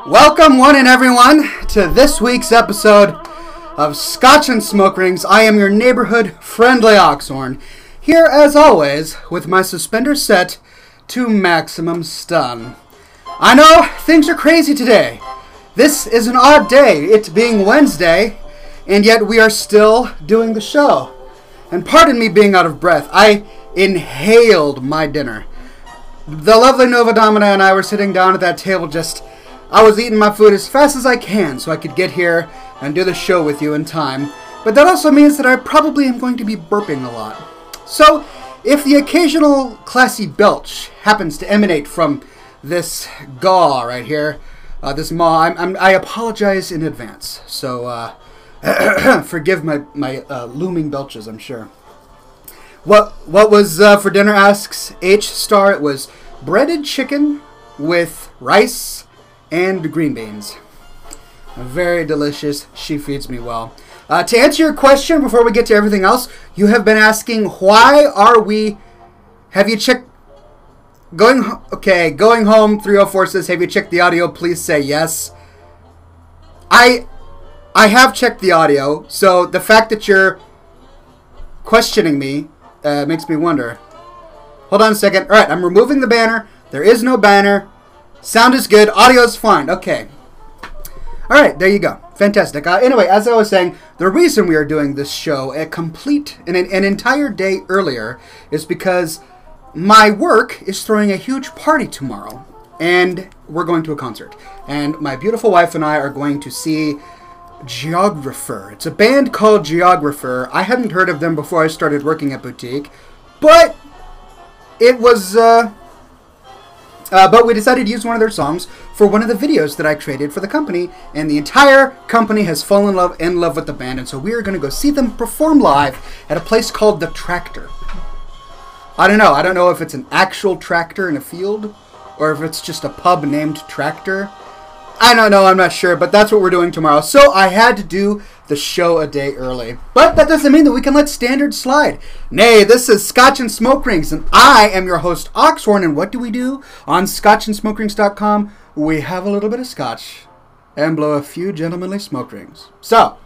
Welcome, one and everyone, to this week's episode of Scotch and Smoke Rings. I am your neighborhood friendly Oxhorn, here as always with my suspenders set to maximum stun. I know things are crazy today. This is an odd day, it being Wednesday, and yet we are still doing the show. And pardon me being out of breath, I inhaled my dinner. The lovely Nova Domina and I were sitting down at that table I was eating my food as fast as I can so I could get here and do the show with you in time. But that also means that I probably am going to be burping a lot. So, if the occasional classy belch happens to emanate from this gaw right here, this maw, I apologize in advance. So, forgive my looming belches, I'm sure. What was for dinner, asks H Star. It was breaded chicken with rice and green beans. Very delicious. She feeds me well. To answer your question, before we get to everything else, you have been asking, why are we... Have you checked... Going home 304 says, have you checked the audio? Please say yes. I have checked the audio, so the fact that you're questioning me makes me wonder. Hold on a second. Alright, I'm removing the banner. There is no banner. Sound is good. Audio is fine. Okay. Alright, there you go. Fantastic. Anyway, as I was saying, the reason we are doing this show an entire day earlier is because my work is throwing a huge party tomorrow. And we're going to a concert. And my beautiful wife and I are going to see Geographer. It's a band called Geographer. I hadn't heard of them before I started working at Boutique. But it was... But we decided to use one of their songs for one of the videos that I created for the company, and the entire company has fallen in love with the band, and so we are going to go see them perform live at a place called The Tractor. I don't know if it's an actual tractor in a field, or if it's just a pub named Tractor. I don't know, I'm not sure, but that's what we're doing tomorrow. So I had to do the show a day early. But that doesn't mean that we can let standards slide. Nay, this is Scotch and Smoke Rings, and I am your host, Oxhorn, and what do we do? On ScotchandSmokerings.com, we have a little bit of scotch and blow a few gentlemanly smoke rings. So,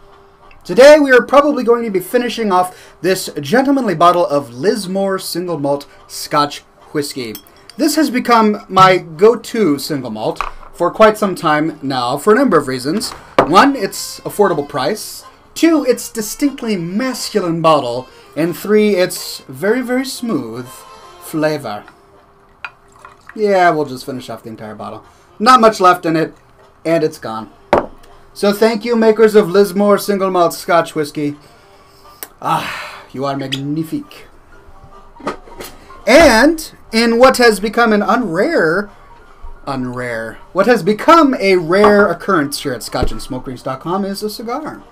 today we are probably going to be finishing off this gentlemanly bottle of Lismore single malt Scotch whiskey. This has become my go-to single malt for quite some time now, for a number of reasons. One, it's affordable price. Two, it's distinctly masculine bottle. And three, it's very, very smooth flavor. Yeah, we'll just finish off the entire bottle. Not much left in it, and it's gone. So thank you, makers of Lismore single malt Scotch whiskey. You are magnifique. And in what has become what has become a rare occurrence here at ScotchandSmokerings.com is a cigar.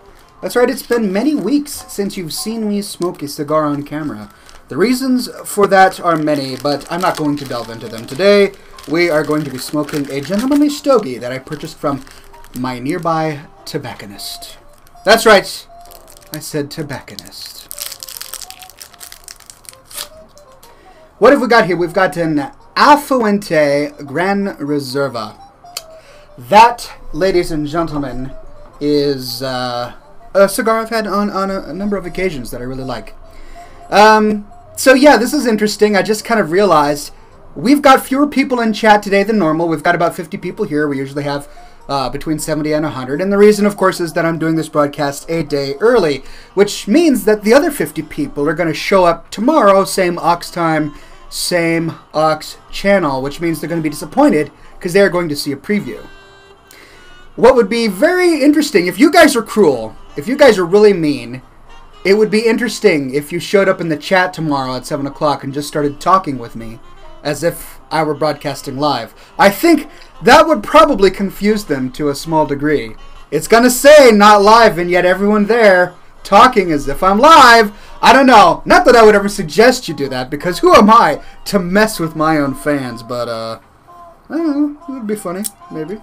That's right, it's been many weeks since you've seen me smoke a cigar on camera. The reasons for that are many, but I'm not going to delve into them today. We are going to be smoking a gentlemanly stogie that I purchased from my nearby tobacconist. That's right, I said tobacconist. What have we got here? We've got an Afuente Gran Reserva. That, ladies and gentlemen, is a cigar I've had on a number of occasions that I really like. So yeah, this is interesting. I just kind of realized we've got fewer people in chat today than normal. We've got about 50 people here. We usually have between 70 and 100. And the reason, of course, is that I'm doing this broadcast a day early, which means that the other 50 people are going to show up tomorrow, same Ox time, same Ox channel, which means they're going to be disappointed because they're going to see a preview. What would be very interesting, if you guys are cruel, if you guys are really mean, it would be interesting if you showed up in the chat tomorrow at 7 o'clock and just started talking with me as if I were broadcasting live. I think that would probably confuse them to a small degree. It's going to say not live, and yet everyone there talking as if I'm live. I don't know. Not that I would ever suggest you do that, because who am I to mess with my own fans? But, I don't know. It would be funny, maybe.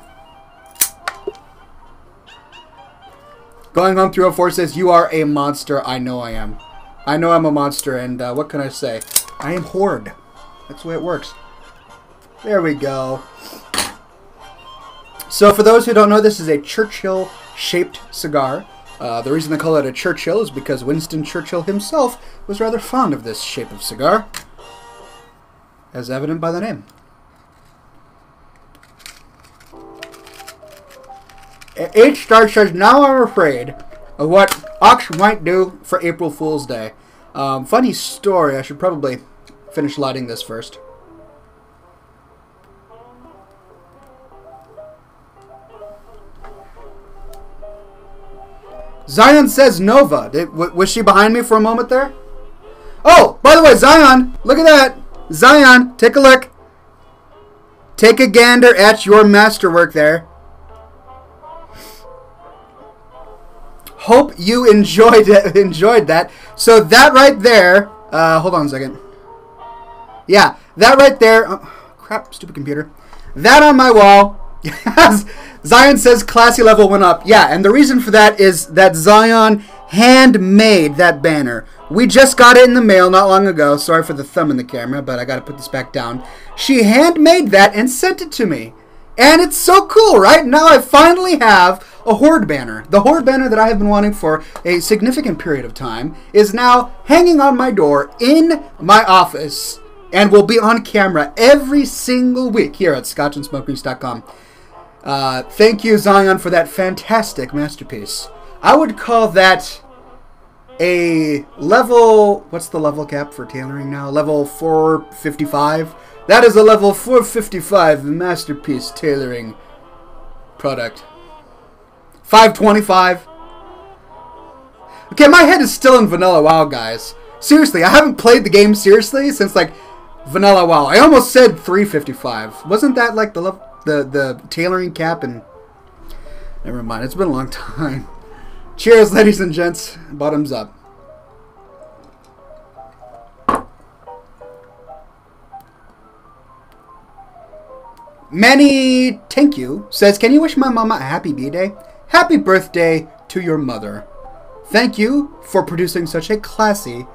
Going Home 304 says, you are a monster. I know I am. I know I'm a monster, and what can I say? I am Horde. That's the way it works. There we go. So for those who don't know, this is a Churchill-shaped cigar. The reason they call it a Churchill is because Winston Churchill himself was rather fond of this shape of cigar, as evident by the name. H-Star says, now I'm afraid of what Ox might do for April Fool's Day. Funny story, I should probably finish lighting this first. Zion says Nova. Was she behind me for a moment there? Oh, by the way, Zion, look at that. Zion, take a look. Take a gander at your masterwork there. Hope you enjoyed that. So that right there, hold on a second. Yeah, that right there. Oh, crap, stupid computer. That on my wall. Zion says classy level went up. Yeah, and the reason for that is that Zion handmade that banner. We just got it in the mail not long ago. Sorry for the thumb in the camera, but I got to put this back down. She handmade that and sent it to me. And it's so cool, right? Now I finally have a Horde banner. The Horde banner that I have been wanting for a significant period of time is now hanging on my door in my office and will be on camera every single week here at scotchandsmokerings.com. Thank you, Zion, for that fantastic masterpiece. I would call that a level... What's the level cap for tailoring now? Level 455. That is a level 455 masterpiece tailoring product. 525. Okay, my head is still in Vanilla WoW, guys. Seriously, I haven't played the game seriously since, like, Vanilla WoW. I almost said 355. Wasn't that, like, the tailoring cap? And never mind, it's been a long time. Cheers, ladies and gents. Bottoms up. Manny Thank You says, can you wish my mama a happy B-Day? Happy birthday to your mother. Thank you for producing such a classy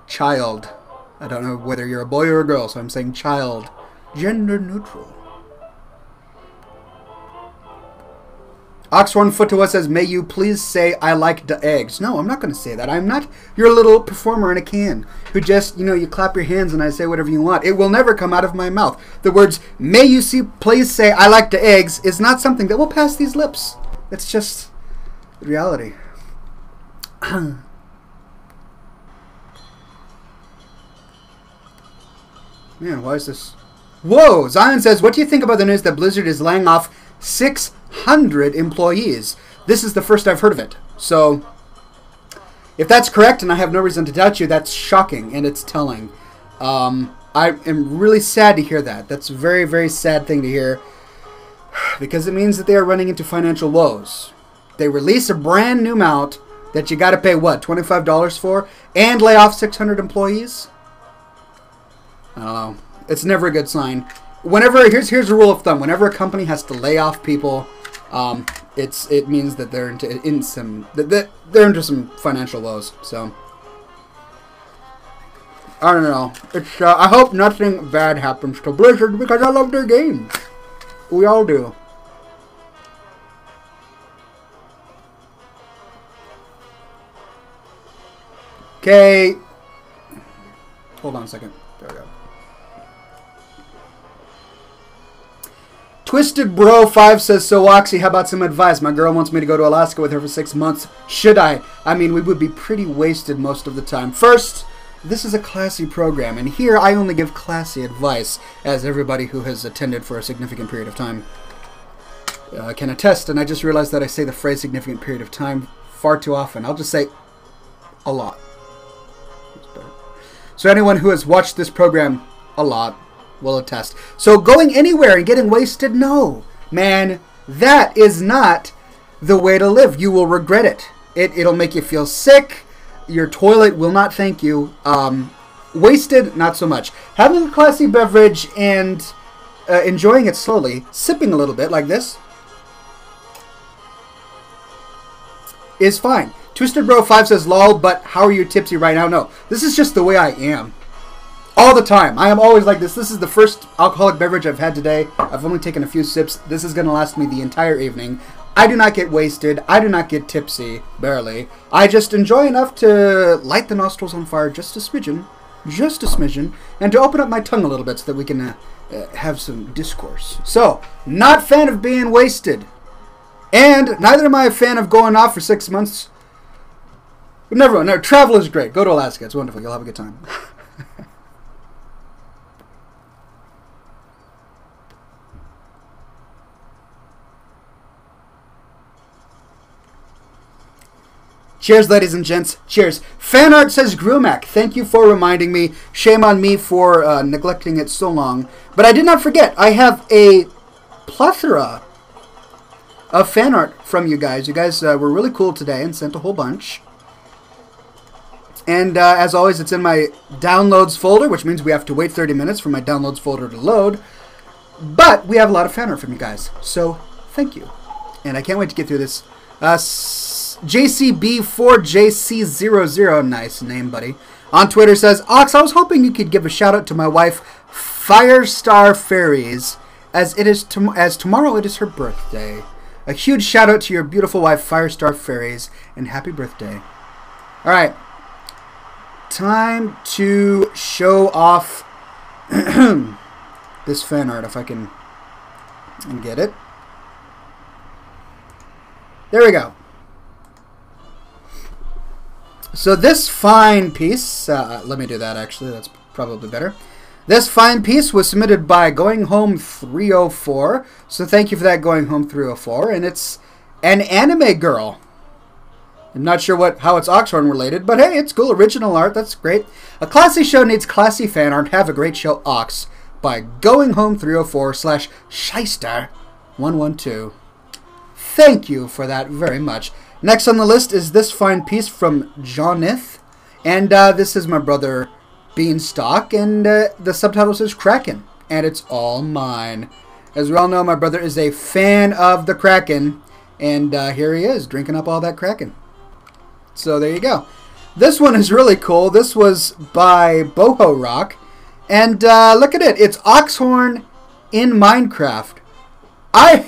child. I don't know whether you're a boy or a girl, so I'm saying child. Gender neutral. Oxhorn Foot to us says, may you please say I like the eggs. No, I'm not going to say that. I'm not your little performer in a can who just, you know, you clap your hands and I say whatever you want. It will never come out of my mouth. The words, may you please say I like the eggs is not something that will pass these lips. It's just reality. Man, why is this? Whoa! Zion says, what do you think about the news that Blizzard is laying off 600 employees? This is the first I've heard of it. So, if that's correct, and I have no reason to doubt you, that's shocking, and it's telling. I am really sad to hear that. That's a very, very sad thing to hear, because it means that they are running into financial woes. They release a brand new mount that you got to pay, what, $25 for, and lay off 600 employees? I don't know. It's never a good sign. Whenever, here's a rule of thumb. Whenever a company has to lay off people, it means that they're into some financial woes. So I don't know. It's I hope nothing bad happens to Blizzard because I love their games. We all do. Okay. Hold on a second. There we go. Twisted Bro 5 says, so Oxy, how about some advice? My girl wants me to go to Alaska with her for 6 months. Should I? I mean, we would be pretty wasted most of the time. First, this is a classy program, and here I only give classy advice, as everybody who has attended for a significant period of time can attest. And I just realized that I say the phrase significant period of time far too often. I'll just say a lot. So anyone who has watched this program a lot will attest. So going anywhere and getting wasted, no. Man, that is not the way to live. You will regret it. It'll make you feel sick. Your toilet will not thank you. Wasted, not so much. Having a classy beverage and enjoying it slowly, sipping a little bit like this, is fine. Twisted Bro 5 says, lol, but how are you tipsy right now? No, this is just the way I am. all the time. I am always like this. This is the first alcoholic beverage I've had today. I've only taken a few sips. This is going to last me the entire evening. I do not get wasted. I do not get tipsy, barely. I just enjoy enough to light the nostrils on fire just a smidgen, and to open up my tongue a little bit so that we can have some discourse. So, not fan of being wasted. And neither am I a fan of going off for 6 months. Never. Travel is great. Go to Alaska. It's wonderful. You'll have a good time. Cheers, ladies and gents. Cheers. Fan art says Grumac. Thank you for reminding me. Shame on me for neglecting it so long. But I did not forget. I have a plethora of fan art from you guys. You guys were really cool today and sent a whole bunch. And as always, it's in my downloads folder, which means we have to wait 30 minutes for my downloads folder to load. But we have a lot of fan art from you guys. So thank you. And I can't wait to get through this. JCB4JC00, nice name, buddy. On Twitter says, Ox, I was hoping you could give a shout out to my wife, Firestar Fairies, as tomorrow it is her birthday. A huge shout out to your beautiful wife, Firestar Fairies, and happy birthday. All right, time to show off this fan art if I can get it. There we go. So this fine piece, let me do that actually, that's probably better. This fine piece was submitted by Going Home 304, so thank you for that, Going Home 304, and it's an anime girl. I'm not sure how it's Oxhorn related, but hey, it's cool, original art, that's great. A classy show needs classy fan art, have a great show, Ox, by Going Home 304 / Shyster 112. Thank you for that very much. Next on the list is this fine piece from Jonith, and this is my brother Beanstalk, and the subtitle says Kraken, and it's all mine. As we all know, my brother is a fan of the Kraken, and here he is, drinking up all that Kraken. So there you go. This one is really cool. This was by Boho Rock, and look at it. It's Oxhorn in Minecraft. I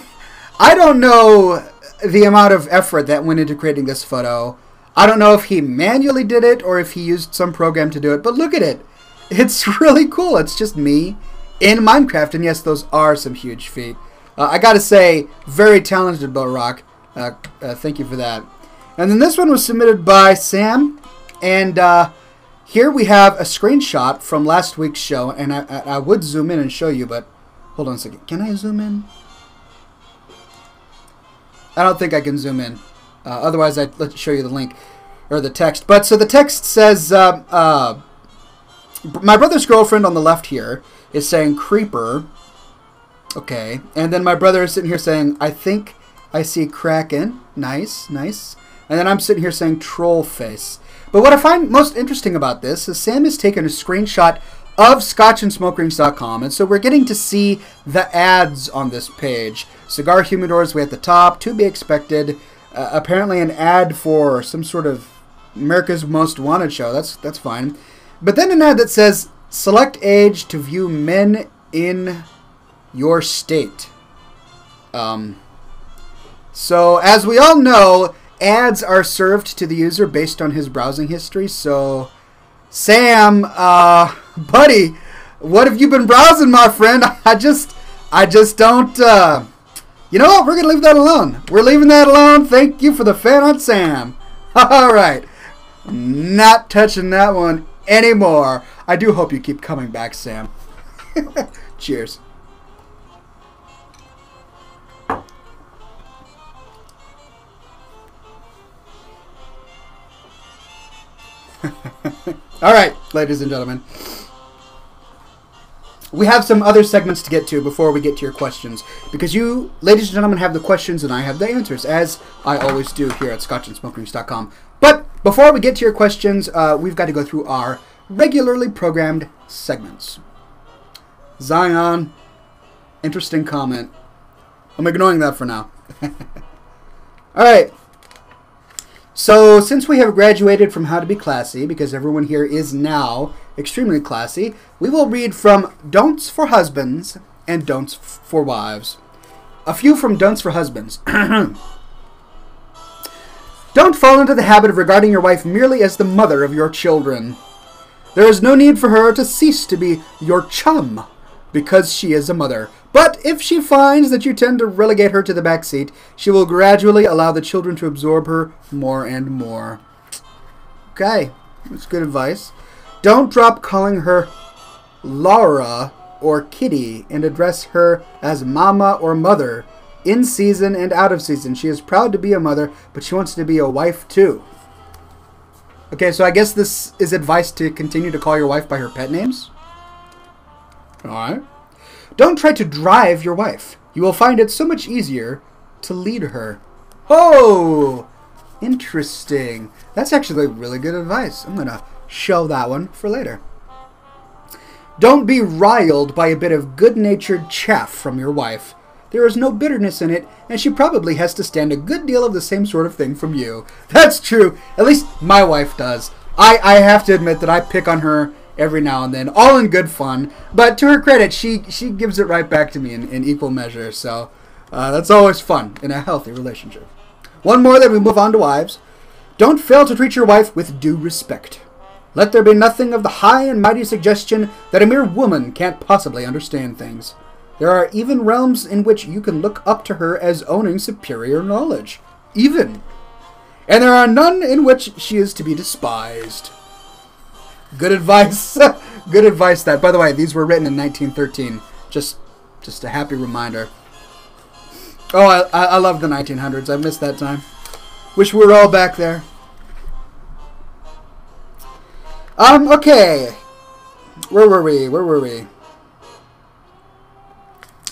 don't know the amount of effort that went into creating this photo. I don't know if he manually did it or if he used some program to do it, but look at it. It's really cool. It's just me in Minecraft, and yes, those are some huge feat. I gotta say, very talented, Bo Rock. Thank you for that. And then this one was submitted by Sam, and here we have a screenshot from last week's show, and I would zoom in and show you, but hold on a second. Can I zoom in? I don't think I can zoom in. Otherwise, let's show you the link or the text. But so the text says, my brother's girlfriend on the left here is saying creeper. Okay. And then my brother is sitting here saying, I think I see Kraken. Nice, nice. And then I'm sitting here saying troll face. But what I find most interesting about this is Sam has taken a screenshot of scotchandsmokerings.com, and so we're getting to see the ads on this page. Cigar humidors way at the top, to be expected. Apparently an ad for some sort of America's Most Wanted show. That's fine. But then an ad that says, select age to view men in your state. So as we all know, ads are served to the user based on his browsing history. So Sam, buddy, what have you been browsing, my friend? I just don't, you know what? We're going to leave that alone. We're leaving that alone. Thank you for the fan on Sam. All right. Not touching that one anymore. I do hope you keep coming back, Sam. Cheers. All right, ladies and gentlemen. We have some other segments to get to before we get to your questions, because you, ladies and gentlemen, have the questions and I have the answers, as I always do here at scotchandsmokerings.com. But before we get to your questions, we've got to go through our regularly programmed segments. Zion, interesting comment. I'm ignoring that for now. All right. So, since we have graduated from How to Be Classy, because everyone here is now extremely classy, we will read from Don'ts for Husbands and Don'ts for Wives. A few from Don'ts for Husbands. Don't fall into the habit of regarding your wife merely as the mother of your children. There is no need for her to cease to be your chum because she is a mother. But if she finds that you tend to relegate her to the back seat, she will gradually allow the children to absorb her more and more. Okay, that's good advice. Don't drop calling her Laura or Kitty and address her as Mama or Mother. In season and out of season. She is proud to be a mother, but she wants to be a wife too. Okay, so I guess this is advice to continue to call your wife by her pet names. Alright. Don't try to drive your wife. You will find it so much easier to lead her. Oh! Interesting. That's actually really good advice. I'm going to shelve that one for later. Don't be riled by a bit of good-natured chaff from your wife. There is no bitterness in it, and she probably has to stand a good deal of the same sort of thing from you. That's true. At least my wife does. I have to admit that I pick on her every now and then, all in good fun. But to her credit, she gives it right back to me in equal measure. So that's always fun in a healthy relationship. One more, then we move on to wives. Don't fail to treat your wife with due respect. Let there be nothing of the high and mighty suggestion that a mere woman can't possibly understand things. There are even realms in which you can look up to her as owning superior knowledge. Even. And there are none in which she is to be despised. Good advice. Good advice that. By the way, these were written in 1913. Just a happy reminder. Oh, I love the 1900s. I missed that time. Wish we were all back there. Okay. Where were we?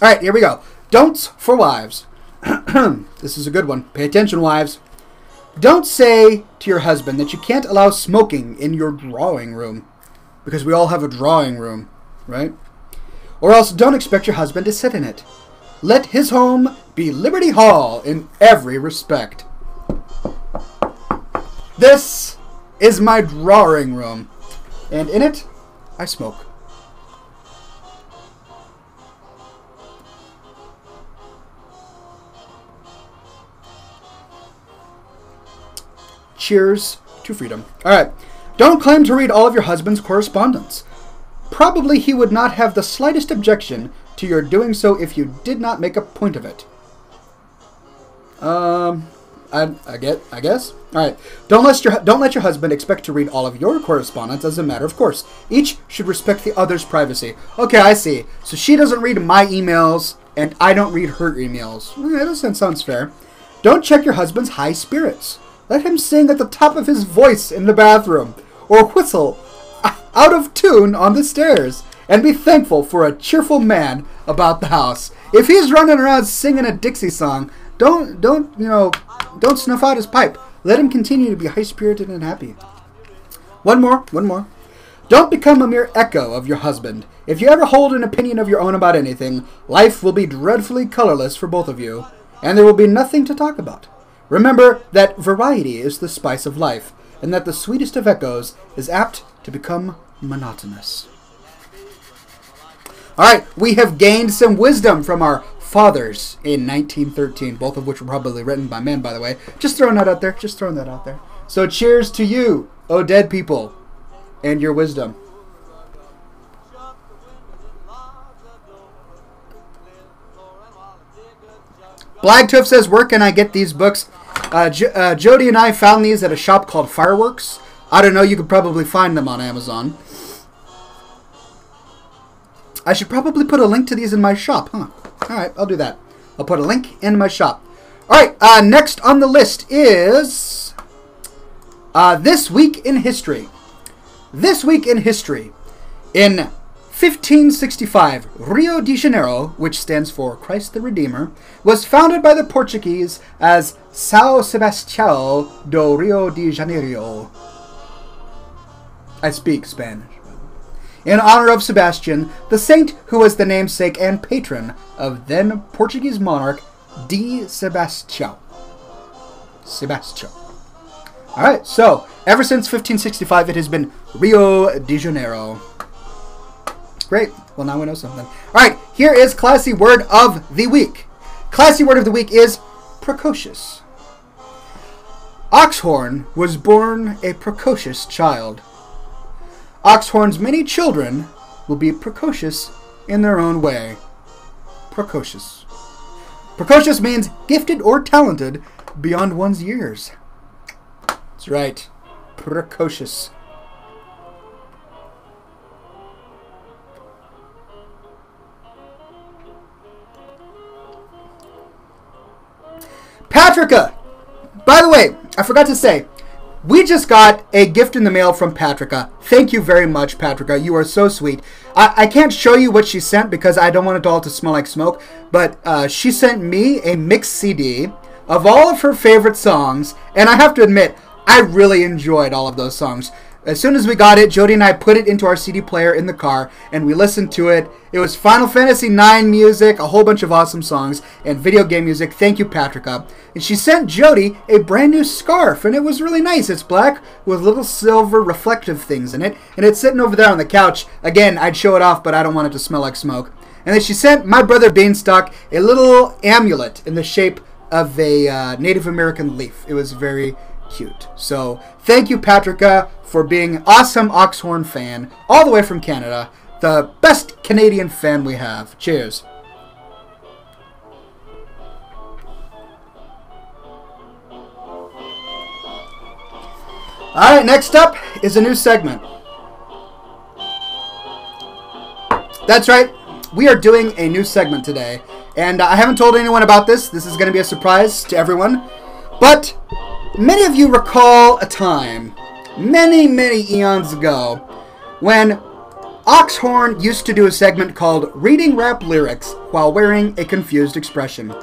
Alright, here we go. Don'ts for wives. This is a good one. Pay attention, wives. Don't say to your husband that you can't allow smoking in your drawing room. Because we all have a drawing room, right? Or else don't expect your husband to sit in it. Let his home be Liberty Hall in every respect. This is my drawing room. And in it, I smoke. Cheers to freedom. Alright. Don't claim to read all of your husband's correspondence. Probably he would not have the slightest objection to your doing so if you did not make a point of it. I guess. Alright. Don't let your husband expect to read all of your correspondence as a matter of course. Each should respect the other's privacy. Okay, I see. So she doesn't read my emails, and I don't read her emails. That sounds fair. Don't check your husband's high spirits. Let him sing at the top of his voice in the bathroom, or whistle out of tune on the stairs, and be thankful for a cheerful man about the house. If he's running around singing a Dixie song, don't snuff out his pipe. Let him continue to be high-spirited and happy. One more. Don't become a mere echo of your husband. If you ever hold an opinion of your own about anything, life will be dreadfully colorless for both of you, and there will be nothing to talk about. Remember that variety is the spice of life, and that the sweetest of echoes is apt to become monotonous. Alright, we have gained some wisdom from our fathers in 1913, both of which were probably written by men, by the way. Just throwing that out there. So cheers to you, O dead people, and your wisdom. Blagtooth says, where can I get these books? Jody and I found these at a shop called Fireworks. I don't know, you could probably find them on Amazon. I should probably put a link to these in my shop, huh? Alright, I'll do that. I'll put a link in my shop. Alright, next on the list is This Week in History. This Week in History. In 1565, Rio de Janeiro, which stands for Christ the Redeemer, was founded by the Portuguese as São Sebastião do Rio de Janeiro. I speak Spanish. In honor of Sebastian, the saint who was the namesake and patron of then Portuguese monarch D. Sebastião. Alright, so, ever since 1565, it has been Rio de Janeiro. Great. Well, now we know something. Alright, here is Classy Word of the Week. Classy Word of the Week is precocious. Oxhorn was born a precocious child. Oxhorn's many children will be precocious in their own way. Precocious. Precocious means gifted or talented beyond one's years. That's right. Precocious. Patricia! By the way, I forgot to say, we just got a gift in the mail from Patricia. Thank you very much, Patricia. You are so sweet. I can't show you what she sent because I don't want it all to smell like smoke, but she sent me a mixed CD of all of her favorite songs, and I have to admit, I really enjoyed all of those songs. As soon as we got it, Jody and I put it into our CD player in the car, and we listened to it. It was Final Fantasy IX music, a whole bunch of awesome songs, and video game music. Thank you, Patricia. And she sent Jody a brand new scarf, and it was really nice. It's black with little silver reflective things in it, and it's sitting over there on the couch. Again, I'd show it off, but I don't want it to smell like smoke. And then she sent my brother Beanstalk a little amulet in the shape of a Native American leaf. It was very cute. So, thank you, Patricia, for being an awesome Oxhorn fan, all the way from Canada. The best Canadian fan we have. Cheers. Alright, next up is a new segment. That's right, we are doing a new segment today. And I haven't told anyone about this. This is going to be a surprise to everyone. But many of you recall a time, many eons ago, when Oxhorn used to do a segment called Reading Rap Lyrics While Wearing a Confused Expression.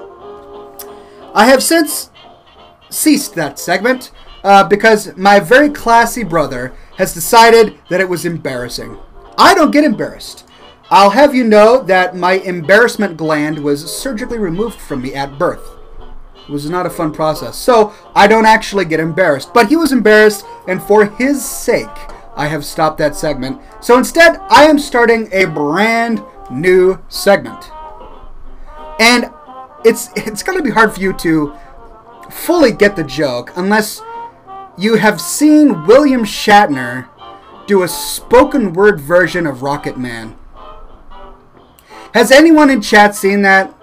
I have since ceased that segment because my very classy brother has decided that it was embarrassing. I don't get embarrassed. I'll have you know that my embarrassment gland was surgically removed from me at birth. It was not a fun process, so I don't actually get embarrassed. But he was embarrassed, and for his sake, I have stopped that segment. So instead, I am starting a brand new segment. And it's going to be hard for you to fully get the joke unless you have seen William Shatner do a spoken word version of Rocket Man. Has anyone in chat seen that?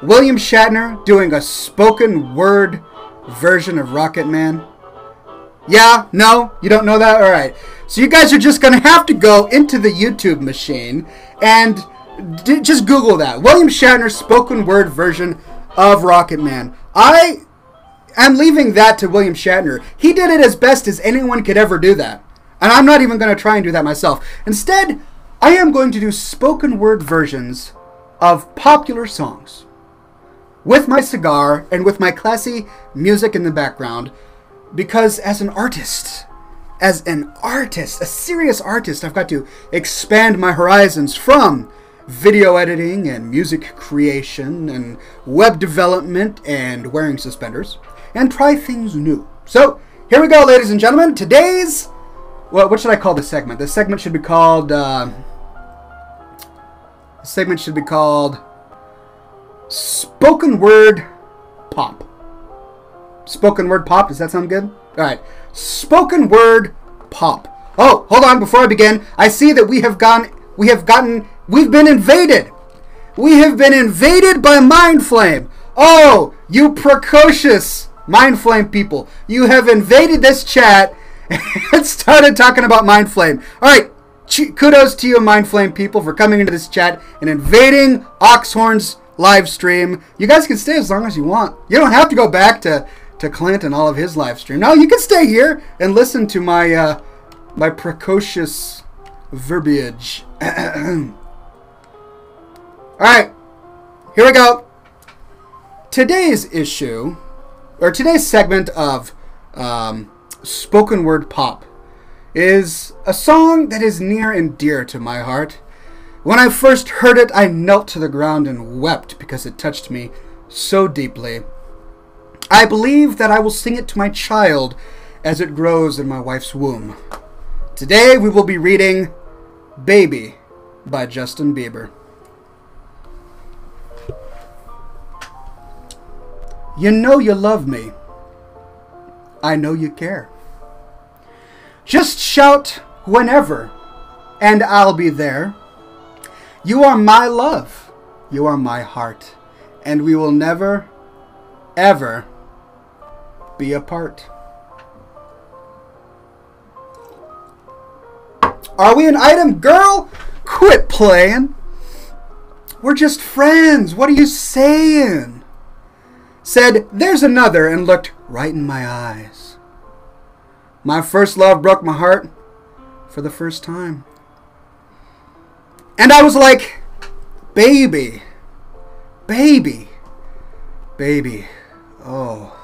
William Shatner doing a spoken word version of Rocket Man? Yeah? No? You don't know that? Alright. So you guys are just going to have to go into the YouTube machine and just Google that. William Shatner spoken word version of Rocket Man. I am leaving that to William Shatner. He did it as best as anyone could ever do that. And I'm not even going to try and do that myself. Instead, I am going to do spoken word versions of popular songs with my cigar and with my classy music in the background, because as an artist, a serious artist, I've got to expand my horizons from video editing and music creation and web development and wearing suspenders and try things new. So here we go, ladies and gentlemen. Today's, well, what should I call this segment? This segment should be called Spoken Word Pop. Spoken Word Pop, does that sound good? Alright, Spoken Word Pop. Oh, hold on, before I begin, I see that we've been invaded. We have been invaded by Mind Flame. Oh, you precocious Mind Flame people. You have invaded this chat and started talking about Mind Flame. Alright, kudos to you Mind Flame people for coming into this chat and invading Oxhorn's live stream. You guys can stay as long as you want. You don't have to go back to Clint and all of his live stream. No, you can stay here and listen to my my precocious verbiage. Alright, here we go. Today's issue, or today's segment of Spoken Word Pop, is a song that is near and dear to my heart. When I first heard it, I knelt to the ground and wept because it touched me so deeply. I believe that I will sing it to my child as it grows in my wife's womb. Today we will be reading Baby by Justin Bieber. You know you love me. I know you care. Just shout whenever, and I'll be there. You are my love. You are my heart. And we will never, ever be apart. Are we an item, girl? Quit playing. We're just friends. What are you saying? Said, there's another, and looked right in my eyes. My first love broke my heart for the first time. And I was like, baby, baby, baby, oh.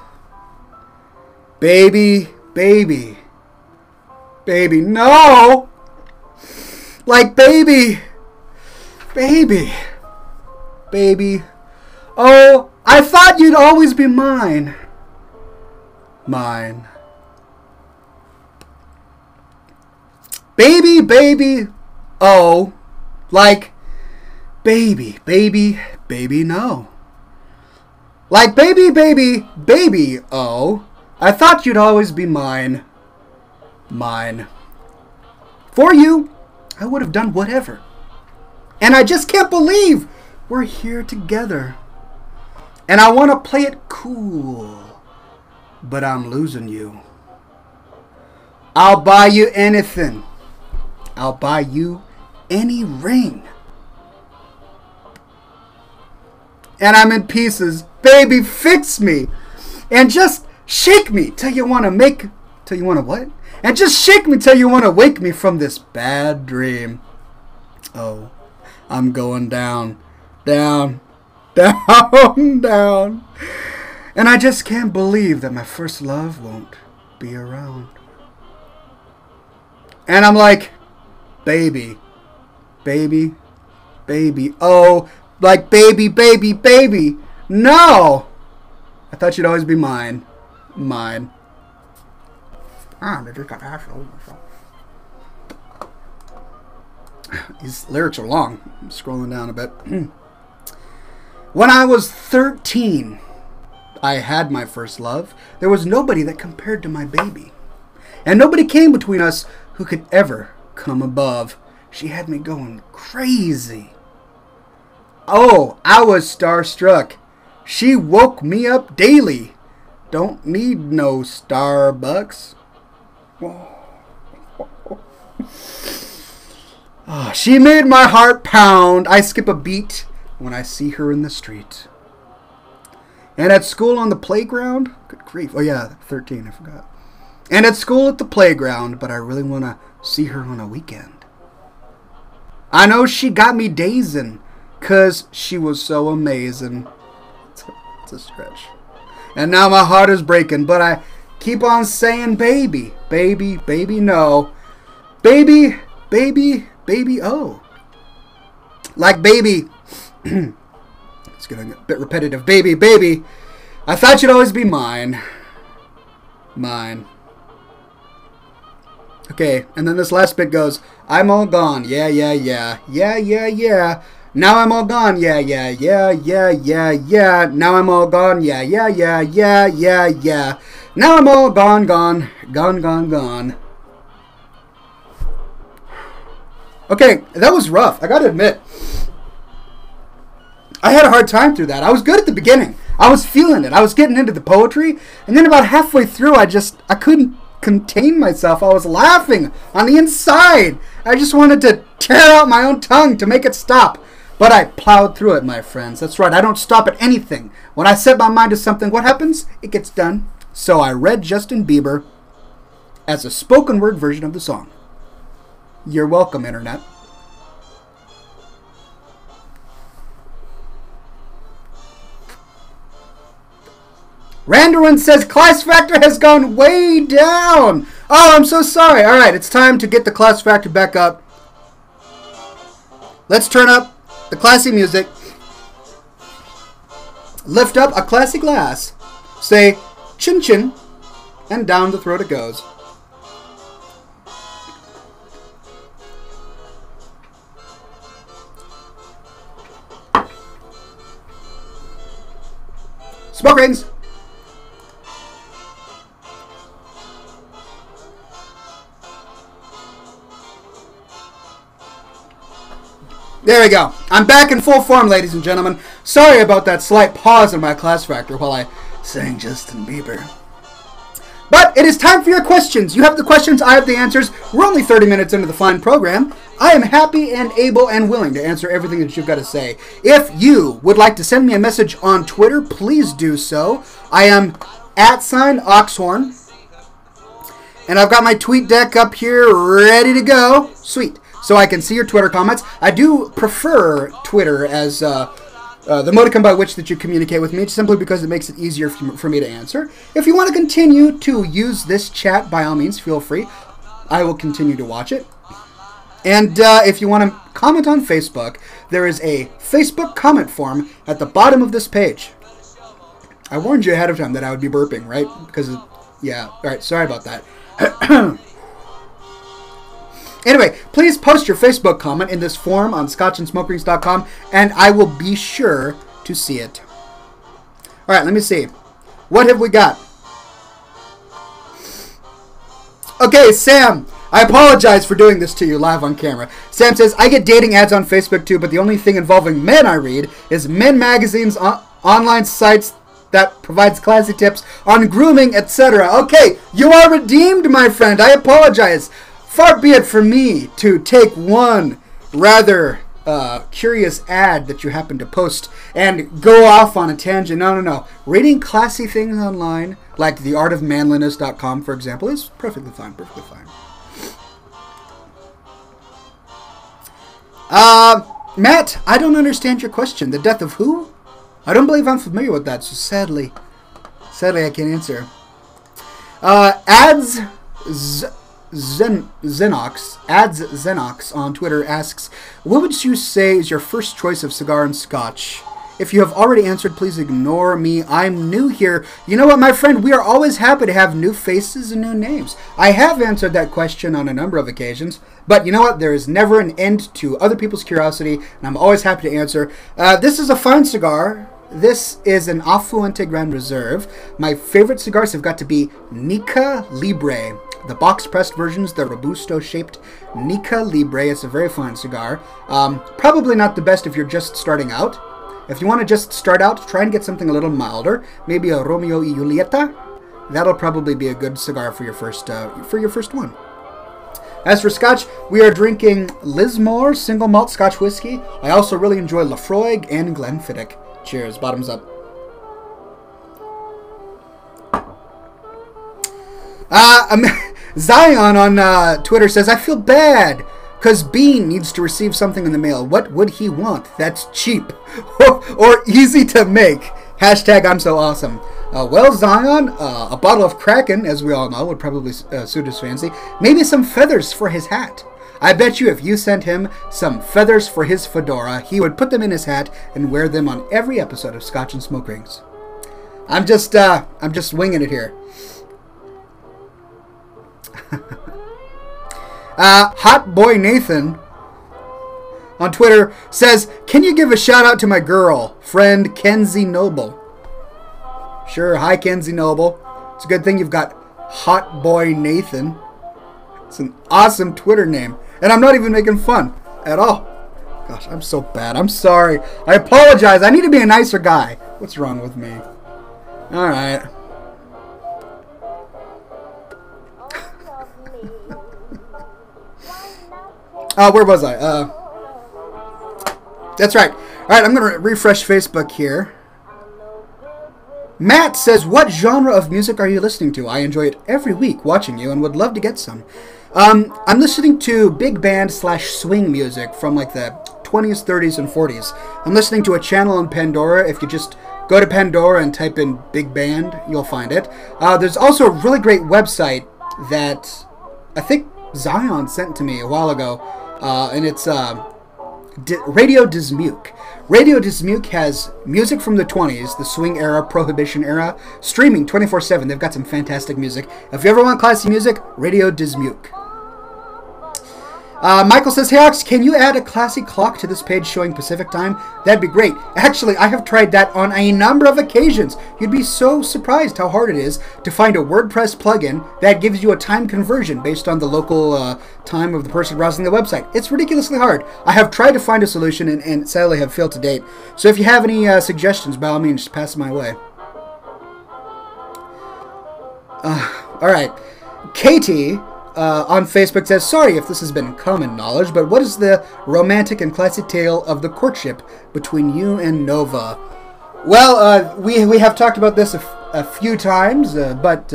Baby, baby, baby, no! Like, baby, baby, baby, oh, I thought you'd always be mine, mine. Baby, baby, oh, like, baby, baby, baby, no. Like, baby, baby, baby, oh, I thought you'd always be mine, mine. For you, I would have done whatever. And I just can't believe we're here together. And I want to play it cool, but I'm losing you. I'll buy you anything. I'll buy you any ring. And I'm in pieces. Baby, fix me. And just shake me till you want to what? And just shake me till you want to wake me from this bad dream. Oh, I'm going down, down, down, down. And I just can't believe that my first love won't be around. And I'm like, baby, baby, baby, oh, like baby, baby, baby, no. I thought you'd always be mine, mine. Ah, they just got hash over myself. These lyrics are long. I'm scrolling down a bit. When I was 13, I had my first love. There was nobody that compared to my baby. And nobody came between us who could ever come above. She had me going crazy. Oh, I was starstruck. She woke me up daily. Don't need no Starbucks. Oh, she made my heart pound. I skip a beat when I see her in the street. And at school on the playground, good grief. Oh yeah, 13, I forgot. And at school at the playground, but I really want to see her on a weekend. I know she got me dazing, 'cause she was so amazing. It's a stretch. And now my heart is breaking, but I keep on saying baby, baby, baby, no. Baby, baby, baby, oh. Like baby, it's getting a bit repetitive. Baby, baby, I thought you'd always be mine. Mine. Okay, and then this last bit goes, I'm all gone, yeah, yeah, yeah, yeah, yeah, yeah. Now I'm all gone, yeah, yeah, yeah, yeah, yeah, yeah. Now I'm all gone, yeah, yeah, yeah, yeah, yeah, yeah. Now I'm all gone, gone, gone, gone, gone. Okay, that was rough, I gotta admit. I had a hard time through that. I was good at the beginning. I was feeling it. I was getting into the poetry. And then about halfway through, I couldn't contain myself. I was laughing on the inside. I just wanted to tear out my own tongue to make it stop. But I plowed through it, my friends. That's right, I don't stop at anything. When I set my mind to something, what happens? It gets done. So I read Justin Bieber as a spoken word version of the song. You're welcome, Internet. Randerwin says class factor has gone way down. Oh, I'm so sorry. All right, it's time to get the class factor back up. Let's turn up the classy music. Lift up a classy glass. Say chin chin and down the throat it goes. Smoke rings! There we go. I'm back in full form, ladies and gentlemen. Sorry about that slight pause in my class factor while I sang Justin Bieber. But it is time for your questions. You have the questions, I have the answers. We're only 30 minutes into the fine program. I am happy and able and willing to answer everything that you've got to say. If you would like to send me a message on Twitter, please do so. I am @Oxhorn. And I've got my tweet deck up here ready to go. Sweet. So I can see your Twitter comments. I do prefer Twitter as the modicum by which that you communicate with me, simply because it makes it easier for me to answer. If you want to continue to use this chat, by all means, feel free. I will continue to watch it. And if you want to comment on Facebook, there is a Facebook comment form at the bottom of this page. I warned you ahead of time that I would be burping, right? Because, yeah, all right, sorry about that. Anyway, please post your Facebook comment in this form on scotchandsmokerings.com, and I will be sure to see it. All right, let me see. What have we got? Okay, Sam, I apologize for doing this to you live on camera. Sam says, I get dating ads on Facebook too, but the only thing involving men I read is men magazines, online sites that provides classy tips on grooming, etc. Okay, you are redeemed, my friend. I apologize. Far be it from me to take one rather curious ad that you happen to post and go off on a tangent. No. Reading classy things online, like theartofmanliness.com, for example, is perfectly fine. Perfectly fine. Matt, I don't understand your question. The death of who? I don't believe I'm familiar with that, so sadly I can't answer. Zenox on Twitter asks, what would you say is your first choice of cigar and scotch? If you have already answered, please ignore me. I'm new here. You know what, my friend? We are always happy to have new faces and new names. I have answered that question on a number of occasions, but you know what? There is never an end to other people's curiosity, and I'm always happy to answer. This is a fine cigar. This is an Affluente Grand Reserve. My favorite cigars have got to be Nica Libre. The box-pressed versions, the Robusto-shaped Nica Libre. It's a very fine cigar. Probably not the best if you're just starting out. If you want to just start out, try and get something a little milder. Maybe a Romeo y Julieta. That'll probably be a good cigar for your first one. As for scotch, we are drinking Lismore single malt scotch whiskey. I also really enjoy Lafroig and Glenfiddich. Cheers. Bottoms up. Zion on Twitter says, I feel bad because Bean needs to receive something in the mail. What would he want? That's cheap or easy to make. Hashtag I'm so awesome. Well, Zion, a bottle of Kraken, as we all know, would probably suit his fancy. Maybe some feathers for his hat. I bet you if you sent him some feathers for his fedora, he would put them in his hat and wear them on every episode of Scotch and Smoke Rings. I'm just winging it here. Hot Boy Nathan on Twitter says, can you give a shout out to my girl, friend Kenzie Noble? Sure, hi Kenzie Noble. It's a good thing you've got Hot Boy Nathan. It's an awesome Twitter name. And I'm not even making fun at all. Gosh, I'm so bad. I'm sorry. I apologize. I need to be a nicer guy. What's wrong with me? Alright. Where was I? That's right. Alright, I'm going to refresh Facebook here. Matt says, what genre of music are you listening to? I enjoy it every week watching you and would love to get some. I'm listening to big band / swing music from like the 20s, 30s, and 40s. I'm listening to a channel on Pandora. If you just go to Pandora and type in big band, you'll find it. There's also a really great website that I think Zion sent to me a while ago. And it's Radio Dismuke. Radio Dismuke has music from the 20s, the swing era, prohibition era, streaming 24/7. They've got some fantastic music. If you ever want classy music, Radio Dismuke. Michael says, "Hey Ox, can you add a classy clock to this page showing Pacific time? That'd be great. Actually, I have tried that on a number of occasions. You'd be so surprised how hard it is to find a WordPress plugin that gives you a time conversion based on the local time of the person browsing the website. It's ridiculously hard. I have tried to find a solution and sadly have failed to date. So if you have any suggestions, by all means, pass my way." All right. Katie on Facebook says, "Sorry if this has been common knowledge, but what is the romantic and classy tale of the courtship between you and Nova?" Well, we have talked about this a few times, but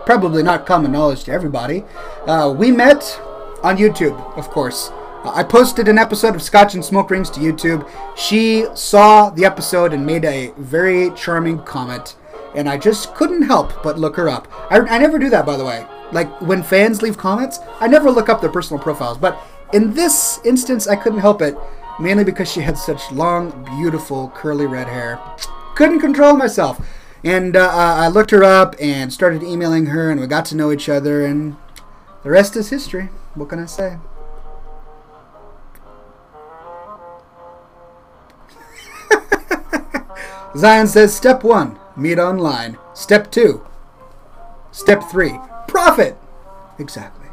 probably not common knowledge to everybody. We met on YouTube, of course. I posted an episode of Scotch and Smoke Rings to YouTube. She saw the episode and made a very charming comment, and I just couldn't help but look her up. I never do that, by the way. Like, when fans leave comments, I never look up their personal profiles. But in this instance, I couldn't help it, mainly because she had such long, beautiful, curly red hair. Couldn't control myself. And I looked her up and started emailing her, and we got to know each other, and the rest is history. What can I say? Zion says, "Step 1, meet online. Step 2, Step 3, profit." Exactly.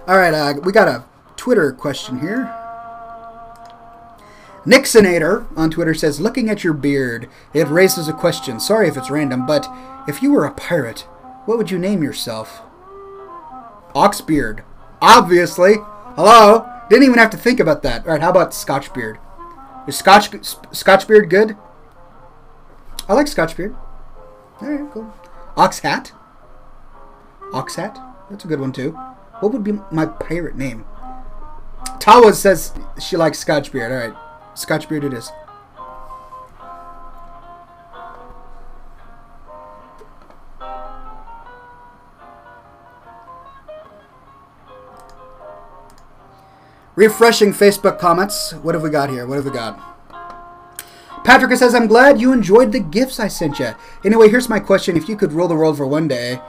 All right, we got a Twitter question here. Nixonator on Twitter says, "Looking at your beard, it raises a question. Sorry if it's random, but if you were a pirate, what would you name yourself?" Oxbeard. Obviously. Hello? Didn't even have to think about that. All right, how about Scotchbeard? Is Scotchbeard good? I like Scotchbeard. All right, cool. Oxhat? Oxhat? That's a good one, too. What would be my pirate name? Tawa says she likes Scotchbeard. All right, Scotchbeard it is. Refreshing Facebook comments. What have we got here? What have we got? Patrick says, "I'm glad you enjoyed the gifts I sent you. Anyway, here's my question. If you could rule the world for one day,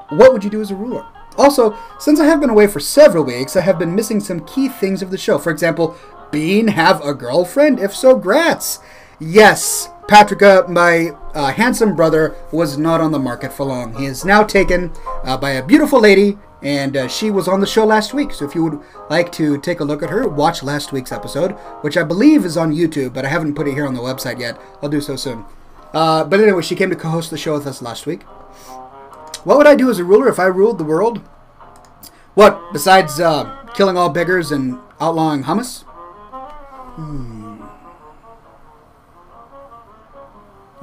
what would you do as a ruler? Also, since I have been away for several weeks, I have been missing some key things of the show. For example, Bean have a girlfriend? If so, grats." Yes, Patrick, my handsome brother was not on the market for long. He is now taken by a beautiful lady, and she was on the show last week. So if you would like to take a look at her, watch last week's episode, which I believe is on YouTube, but I haven't put it here on the website yet. I'll do so soon. But anyway, she came to co-host the show with us last week. What would I do as a ruler if I ruled the world? What, besides killing all beggars and outlawing hummus?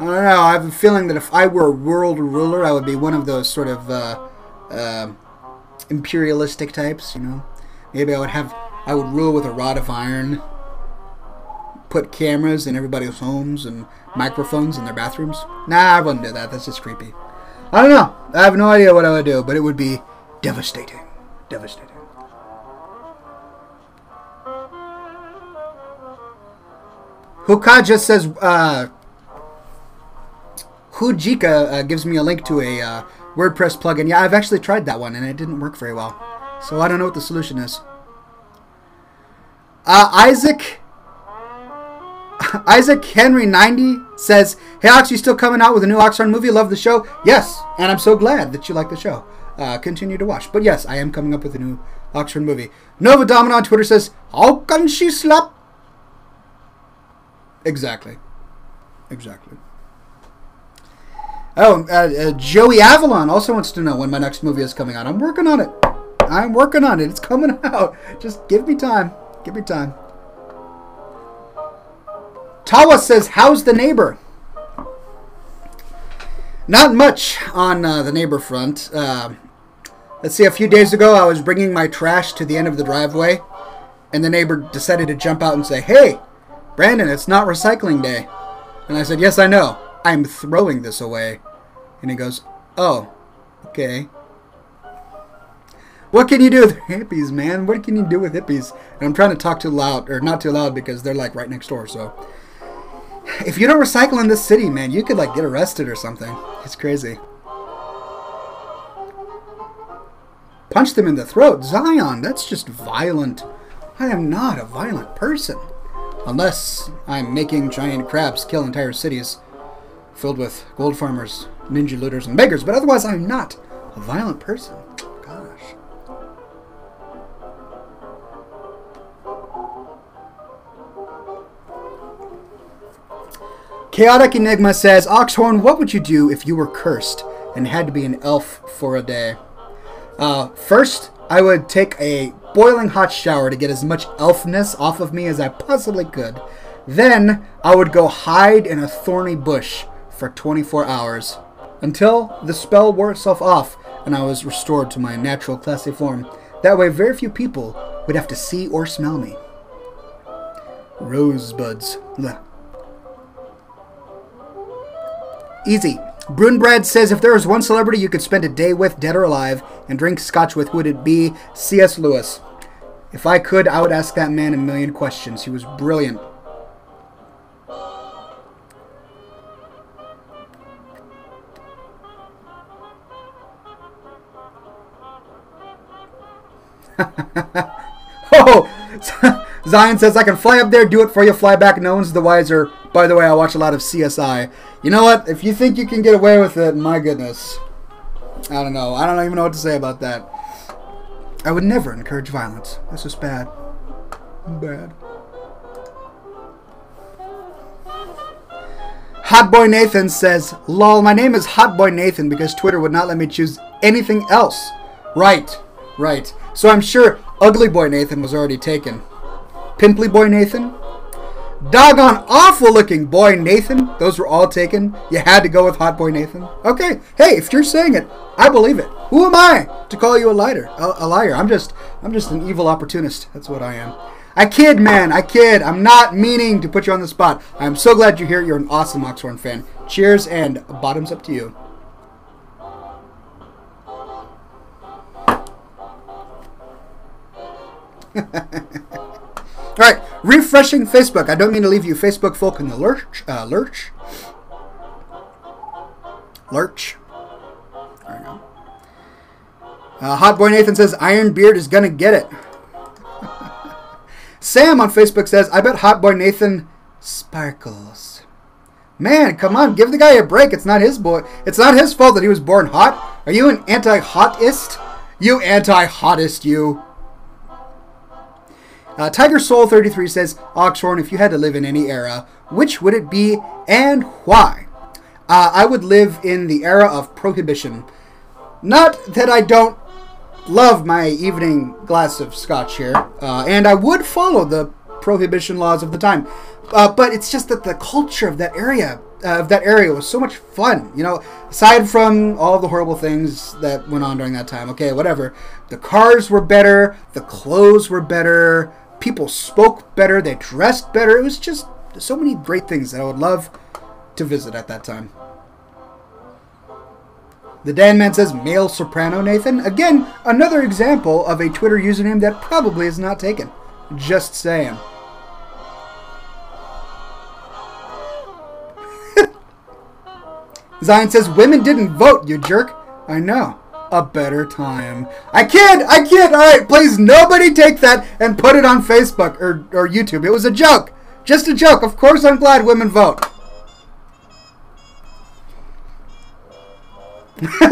I don't know. I have a feeling that if I were a world ruler, I would be one of those sort of imperialistic types, you know. Maybe I would rule with a rod of iron, put cameras in everybody's homes and microphones in their bathrooms. Nah, I wouldn't do that. That's just creepy. I don't know. I have no idea what I would do, but it would be devastating. Devastating. Hukaja says, Hujika gives me a link to a WordPress plugin. Yeah, I've actually tried that one, and it didn't work very well. So I don't know what the solution is. Isaac Henry 90 says, "Hey Ox, you still coming out with a new Oxhorn movie? Love the show." Yes, and I'm so glad that you like the show. Continue to watch. But yes, I am coming up with a new Oxhorn movie. Nova Domino on Twitter says, "How can she slap?" Exactly. Oh, Joey Avalon also wants to know when my next movie is coming out. I'm working on it. It's coming out. Just give me time. Tawa says, "How's the neighbor?" Not much on the neighbor front. Let's see, a few days ago I was bringing my trash to the end of the driveway, and the neighbor decided to jump out and say, "Hey, Brandon, it's not recycling day." And I said, "Yes, I know. I'm throwing this away." And he goes, "Oh, okay." What can you do with hippies, man? What can you do with hippies? And I'm trying to talk too loud, or not too loud, because they're like right next door. So if you don't recycle in this city, man, you could like get arrested or something. It's crazy. Punch them in the throat. Zion, that's just violent. I am not a violent person. Unless I'm making giant crabs kill entire cities filled with gold farmers, ninja looters, and beggars. But otherwise, I'm not a violent person. Gosh. Chaotic Enigma says, Oxhorn, what would you do if you were cursed and had to be an elf for a day? First, I would take a boiling hot shower to get as much elfness off of me as I possibly could. Then, I would go hide in a thorny bush for 24 hours until the spell wore itself off and I was restored to my natural classy form. That way, very few people would have to see or smell me. Rosebuds. Blech. Easy. Brunebread says, if there was one celebrity you could spend a day with, dead or alive, and drink scotch with, would it be C.S. Lewis? If I could, I would ask that man a million questions. He was brilliant. Oh! Zion says, I can fly up there, do it for you, fly back, no one's the wiser. By the way, I watch a lot of CSI. You know what? If you think you can get away with it, my goodness. I don't know. I don't even know what to say about that. I would never encourage violence. That's just bad. Bad. Hot Boy Nathan says, lol, my name is Hot Boy Nathan because Twitter would not let me choose anything else. Right. Right. So I'm sure Ugly Boy Nathan was already taken. Pimply Boy Nathan? Doggone awful looking Boy Nathan? Those were all taken? You had to go with Hot Boy Nathan? Okay. Hey, if you're saying it, I believe it. Who am I to call you a liar? I'm just an evil opportunist. That's what I am. I kid, man. I kid. I'm not meaning to put you on the spot. I'm so glad you're here. You're an awesome Oxhorn fan. Cheers and bottoms up to you. Alright, refreshing Facebook. I don't mean to leave you Facebook folk in the lurch. Lurch. There we go. Hot Boy Nathan says, Iron Beard is gonna get it. Sam on Facebook says, I bet Hot Boy Nathan sparkles. Man, come on, give the guy a break. It's not his boy. It's not his fault that he was born hot. Are you an anti-hotist? You anti-hottist, you. Tiger Soul 33 says, Oxhorn, if you had to live in any era, which would it be and why? I would live in the era of Prohibition. Not that I don't love my evening glass of scotch here, and I would follow the Prohibition laws of the time. But it's just that the culture of that area was so much fun. You know, aside from all the horrible things that went on during that time. Okay, whatever. The cars were better. The clothes were better. People spoke better. They dressed better. It was just so many great things that I would love to visit at that time. The Dan Man says, male soprano Nathan. Again, another example of a Twitter username that probably is not taken. Just saying. Zion says, women didn't vote, you jerk. I know. A better time. I kid! Alright, please, nobody take that and put it on Facebook or YouTube. It was a joke. Just a joke. Of course I'm glad women vote.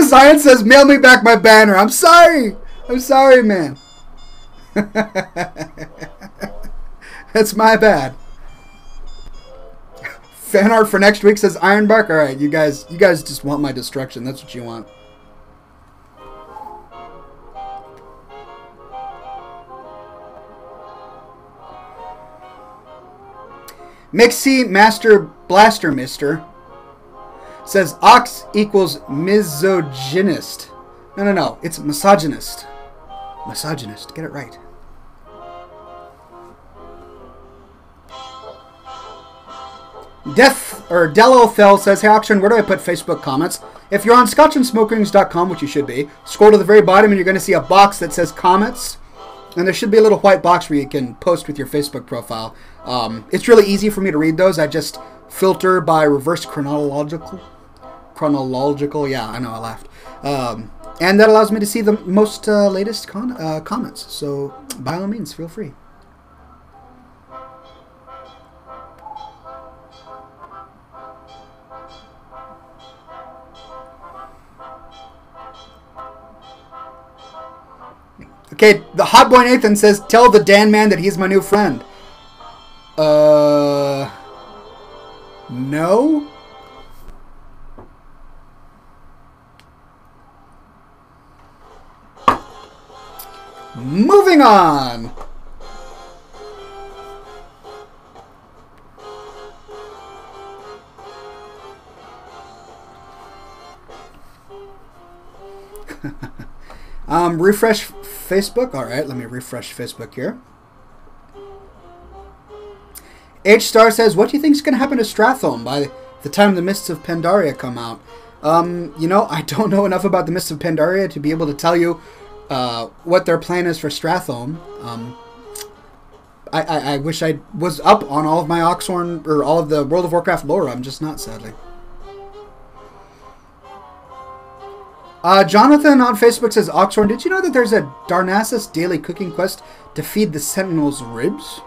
Zion says, mail me back my banner. I'm sorry. I'm sorry, man. That's my bad. Fan art for next week says Ironbark. Alright, you guys just want my destruction. That's what you want. Mixie Master Blaster Mister says Ox equals misogynist. No. It's misogynist. Misogynist. Get it right. Dello Fell says, hey Oxhorn, where do I put Facebook comments? If you're on scotchandsmokerings.com, which you should be, scroll to the very bottom and you're going to see a box that says comments. And there should be a little white box where you can post with your Facebook profile. It's really easy for me to read those. I just filter by reverse chronological. Yeah, I know, I laughed. And that allows me to see the most latest comments. So, by all means, feel free. Okay, the Hot Boy Nathan says, tell the Dan man that he's my new friend. No? Moving on. Refresh Facebook. All right, let me refresh Facebook here. H Star says, what do you think is going to happen to Stratholme by the time the Mists of Pandaria come out? You know, I don't know enough about the Mists of Pandaria to be able to tell you what their plan is for Stratholme. I wish I was up on all of my Oxhorn, or all of the World of Warcraft lore. I'm just not, sadly. Jonathan on Facebook says, Oxhorn, did you know that there's a Darnassus daily cooking quest to feed the Sentinels ribs?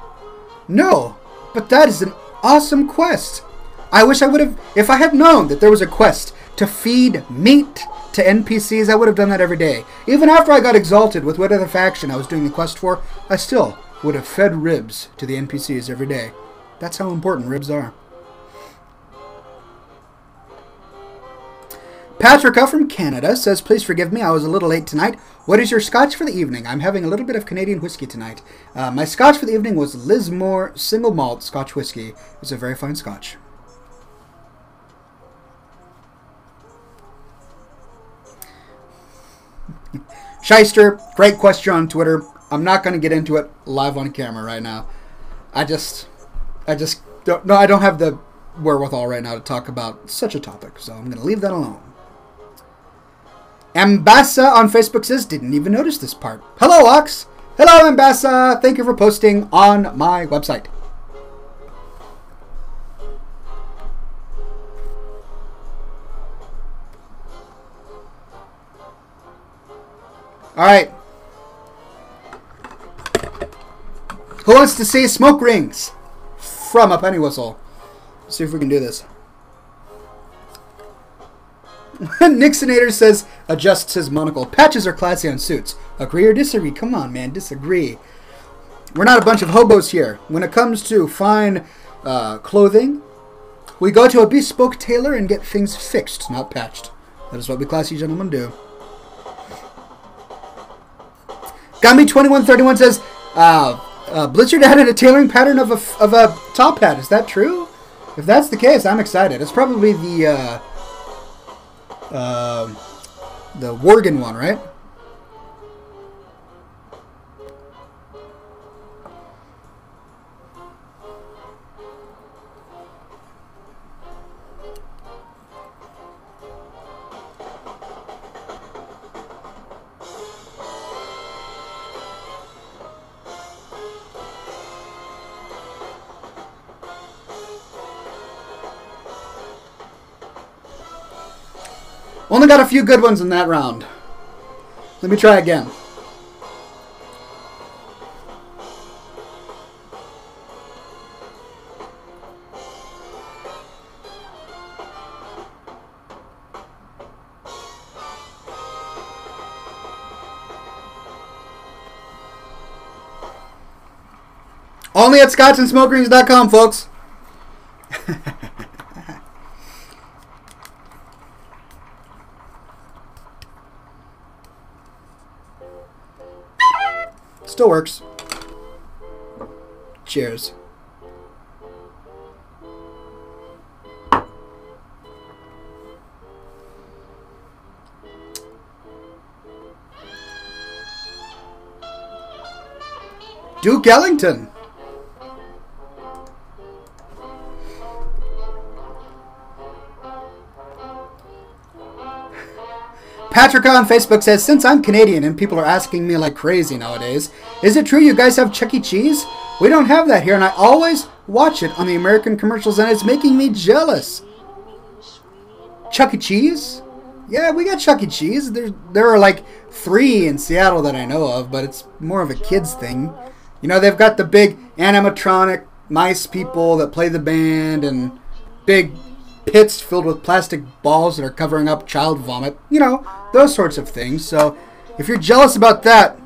No, but that is an awesome quest. I wish I would have, if I had known that there was a quest to feed meat to NPCs, I would have done that every day. Even after I got exalted with whatever faction I was doing the quest for, I still would have fed ribs to the NPCs every day. That's how important ribs are. Patricia from Canada says, please forgive me, I was a little late tonight. What is your scotch for the evening? I'm having a little bit of Canadian whiskey tonight. My scotch for the evening was Lismore Single Malt Scotch Whiskey. It's a very fine scotch. Shyster, great question on Twitter. I'm not going to get into it live on camera right now. I don't have the wherewithal right now to talk about such a topic, so I'm going to leave that alone. Ambassa on Facebook says, didn't even notice this part. Hello, Ox. Hello, Ambassa. Thank you for posting on my website. All right. Who wants to see smoke rings from a penny whistle? Let's see if we can do this. Nixonator says, adjusts his monocle. Patches are classy on suits. Agree or disagree? Come on, man, disagree. We're not a bunch of hobos here. When it comes to fine clothing, we go to a bespoke tailor and get things fixed, not patched. That is what we classy gentlemen do. Gumby2131 says, Blizzard added a tailoring pattern of a top hat. Is that true? If that's the case, I'm excited. It's probably the Worgen one, right? Only got a few good ones in that round. Let me try again. Only at scotchandsmokerings.com, folks. Still works. Cheers. Duke Ellington. Patrick on Facebook says, since I'm Canadian and people are asking me like crazy nowadays, is it true you guys have Chuck E. Cheese? We don't have that here, and I always watch it on the American commercials, and it's making me jealous. Chuck E. Cheese? Yeah, we got Chuck E. Cheese. There are like 3 in Seattle that I know of, but it's more of a kids thing. You know, they've got the big animatronic mice people that play the band and big pits filled with plastic balls that are covering up child vomit. You know, those sorts of things. So if you're jealous about that,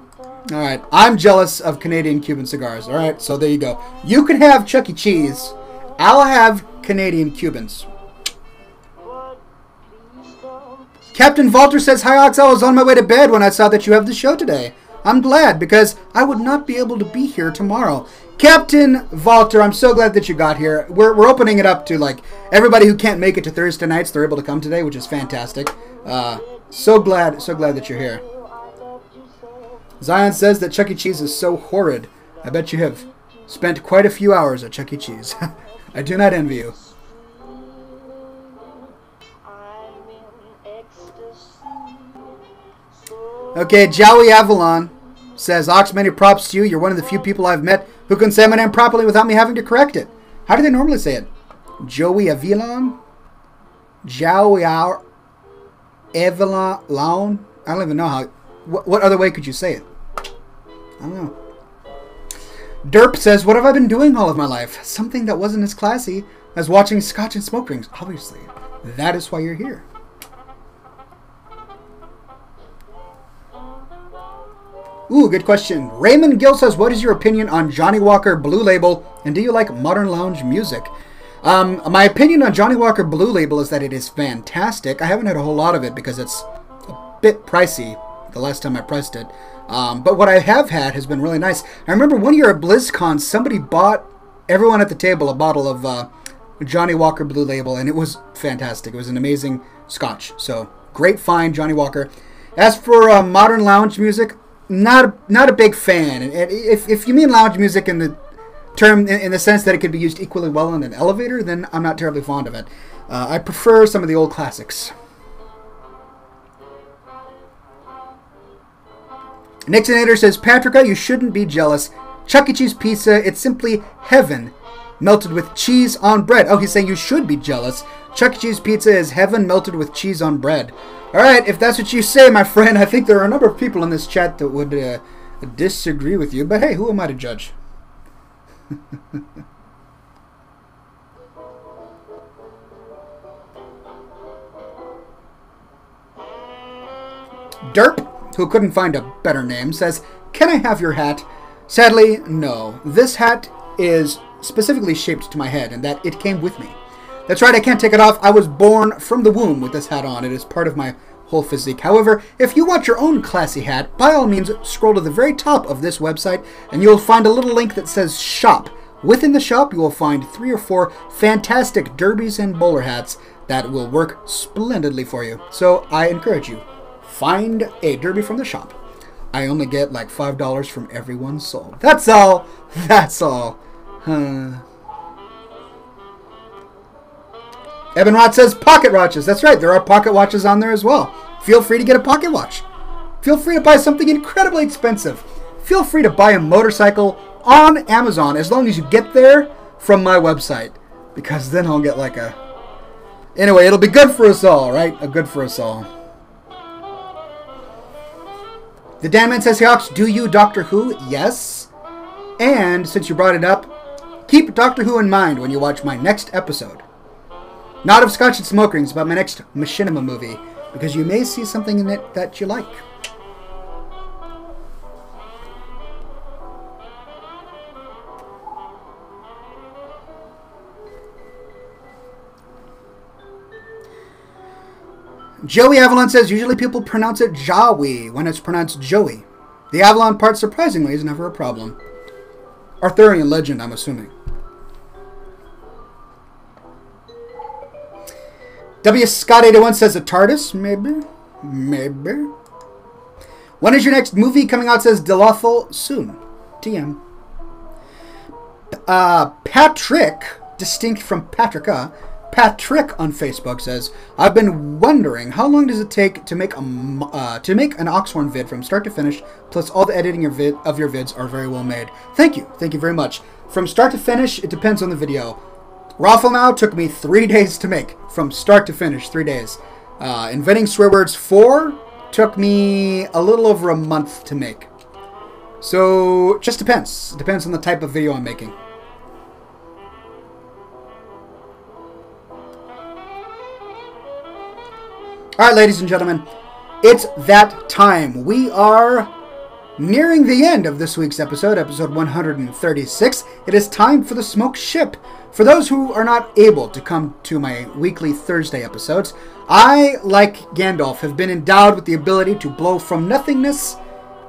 all right, I'm jealous of Canadian Cuban cigars. All right, so there you go. You can have Chuck E. Cheese. I'll have Canadian Cubans. Captain Valter says, hi, Ox. I was on my way to bed when I saw that you have the show today. I'm glad because I would not be able to be here tomorrow. Captain Valter, I'm so glad that you got here. We're opening it up to like everybody who can't make it to Thursday nights. They're able to come today, which is fantastic. So glad that you're here. Zion says that Chuck E. Cheese is so horrid. I bet you have spent quite a few hours at Chuck E. Cheese. I do not envy you. Okay, Joey Avalon says, Ox, many props to you. You're one of the few people I've met who can say my name properly without me having to correct it. How do they normally say it? Joey Avalon? Joey Avalon? I don't even know how. What other way could you say it? I don't know. Derp says, what have I been doing all of my life? Something that wasn't as classy as watching Scotch and Smoke Rings. Obviously, that is why you're here. Ooh, good question. Raymond Gill says, what is your opinion on Johnny Walker Blue Label, and do you like modern lounge music? My opinion on Johnny Walker Blue Label is that it is fantastic. I haven't had a whole lot of it because it's a bit pricey the last time I priced it. But what I have had has been really nice. I remember one year at BlizzCon, somebody bought everyone at the table a bottle of Johnny Walker Blue Label, and it was fantastic. It was an amazing scotch. So, great find, Johnny Walker. As for modern lounge music, not a big fan. If you mean lounge music in the term in the sense that it could be used equally well in an elevator, then I'm not terribly fond of it. I prefer some of the old classics. Nixonator says, Patricia, you shouldn't be jealous. Chuck E. Cheese pizza, it's simply heaven melted with cheese on bread. Oh, he's saying you should be jealous. Chuck E. Cheese pizza is heaven melted with cheese on bread. Alright, if that's what you say, my friend, I think there are a number of people in this chat that would disagree with you. But hey, who am I to judge? Derp, who couldn't find a better name, says, can I have your hat? Sadly, no. This hat is specifically shaped to my head, and that it came with me. That's right, I can't take it off. I was born from the womb with this hat on. It is part of my whole physique. However, if you want your own classy hat, by all means, scroll to the very top of this website, and you'll find a little link that says Shop. Within the shop, you will find 3 or 4 fantastic derbies and bowler hats that will work splendidly for you. So I encourage you, find a derby from the shop. I only get like $5 from every one sold. That's all. That's all. Evan Rott says pocket watches. That's right, there are pocket watches on there as well. Feel free to get a pocket watch. Feel free to buy something incredibly expensive. Feel free to buy a motorcycle on Amazon as long as you get there from my website. Because then I'll get like a... Anyway, it'll be good for us all, right? Good for us all. The Dan Man says, hey, Ox, do you Doctor Who? Yes. And since you brought it up, keep Doctor Who in mind when you watch my next episode. Not of Scotch and Smoke Rings, but my next Machinima movie, because you may see something in it that you like. Joey Avalon says, usually people pronounce it Jawi when it's pronounced Joey. The Avalon part, surprisingly, is never a problem. Arthurian legend, I'm assuming. W. Scott 81 says a TARDIS, maybe. When is your next movie coming out? Says Delothal soon. TM. Patrick, distinct from Patricia, Patrick on Facebook says, I've been wondering how long does it take to make an Oxhorn vid from start to finish, plus all the editing of your vids are very well made. Thank you very much. From start to finish, it depends on the video. Raffle took me 3 days to make, from start to finish, 3 days. Inventing Swear Words 4 took me a little over a month to make. So, just depends. It depends on the type of video I'm making. Alright, ladies and gentlemen, it's that time. We are nearing the end of this week's episode, episode 136. It is time for the Smoke Ship. For those who are not able to come to my weekly Thursday episodes, I, like Gandalf, have been endowed with the ability to blow from nothingness